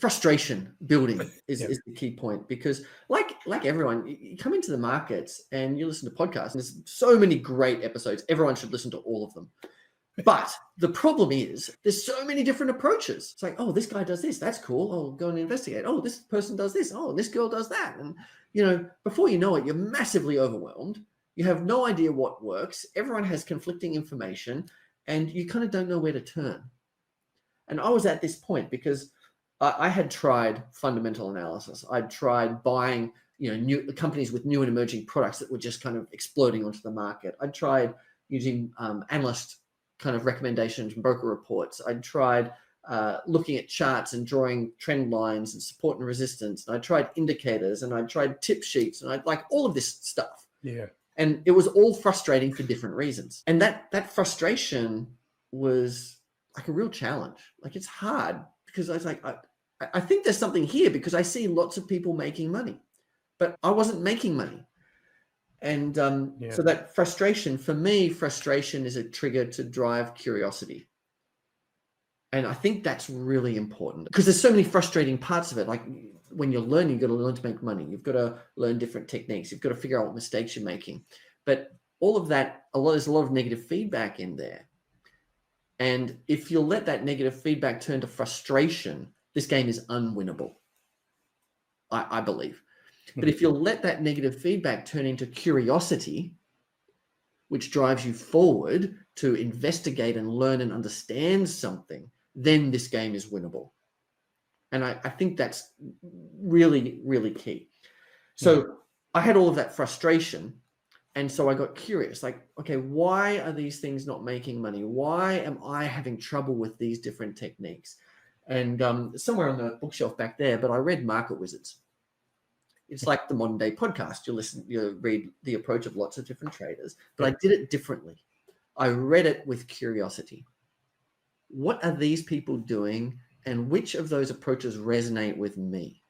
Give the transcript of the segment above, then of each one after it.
frustration building is the key point, because like everyone, you come into the markets and you listen to podcasts, and there's so many great episodes. Everyone should listen to all of them. But the problem is there's so many different approaches. It's like, oh, this guy does this. That's cool. I'll go and investigate. Oh, this person does this. Oh, this girl does that. And, before you know it, you're massively overwhelmed. You have no idea what works. Everyone has conflicting information, and you kind of don't know where to turn. And I was at this point because I had tried fundamental analysis. I'd tried buying, new companies with new and emerging products that were just kind of exploding onto the market. I'd tried using analyst kind of recommendations and broker reports. I'd tried looking at charts and drawing trend lines and support and resistance. And I tried indicators, and I tried tip sheets, and I'd like all of this stuff. Yeah. And it was all frustrating for different reasons. And that frustration was like a real challenge. Like, it's hard because I was like, I think there's something here, because I see lots of people making money, but I wasn't making money. And so that frustration, for me, frustration is a trigger to drive curiosity. And I think that's really important, because there's so many frustrating parts of it. Like, when you're learning, you've got to learn to make money. You've got to learn different techniques. You've got to figure out what mistakes you're making. But all of that, there's a lot of negative feedback in there. And if you'll let that negative feedback turn to frustration, this game is unwinnable, I believe. But if you'll let that negative feedback turn into curiosity, which drives you forward to investigate and learn and understand something, then this game is winnable. And I think that's really, really key. So I had all of that frustration. And so I got curious, like, okay, why are these things not making money? Why am I having trouble with these different techniques? And somewhere on the bookshelf back there, but I read Market Wizards. It's like the modern day podcast. You read the approach of lots of different traders, but I did it differently. I read it with curiosity. What are these people doing, and which of those approaches resonate with me?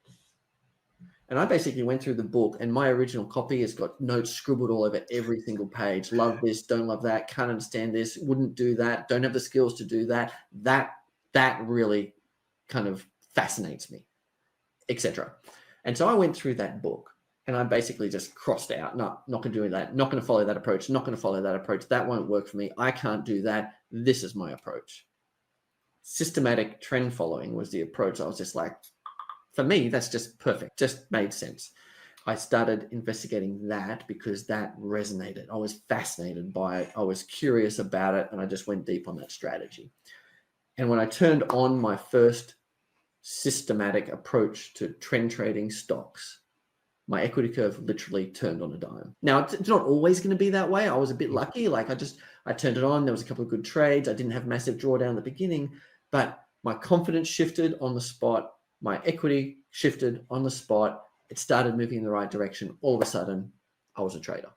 And I basically went through the book, and my original copy has got notes scribbled all over every single page. Love this, don't love that, can't understand this, wouldn't do that, don't have the skills to do that. That really kind of fascinates me, etc. And so I went through that book, and I basically just crossed out, no, not going to do that, not going to follow that approach, not going to follow that approach. That won't work for me. I can't do that. This is my approach. Systematic trend following was the approach. I was just like, for me, that's just perfect. Just made sense. I started investigating that because that resonated. I was fascinated by it. I was curious about it, and I just went deep on that strategy. And when I turned on my first systematic approach to trend trading stocks, my equity curve literally turned on a dime. Now, it's not always going to be that way. I was a bit lucky. Like, I turned it on. There was a couple of good trades. I didn't have massive drawdown at the beginning, but my confidence shifted on the spot. My equity shifted on the spot. It started moving in the right direction. All of a sudden, I was a trader.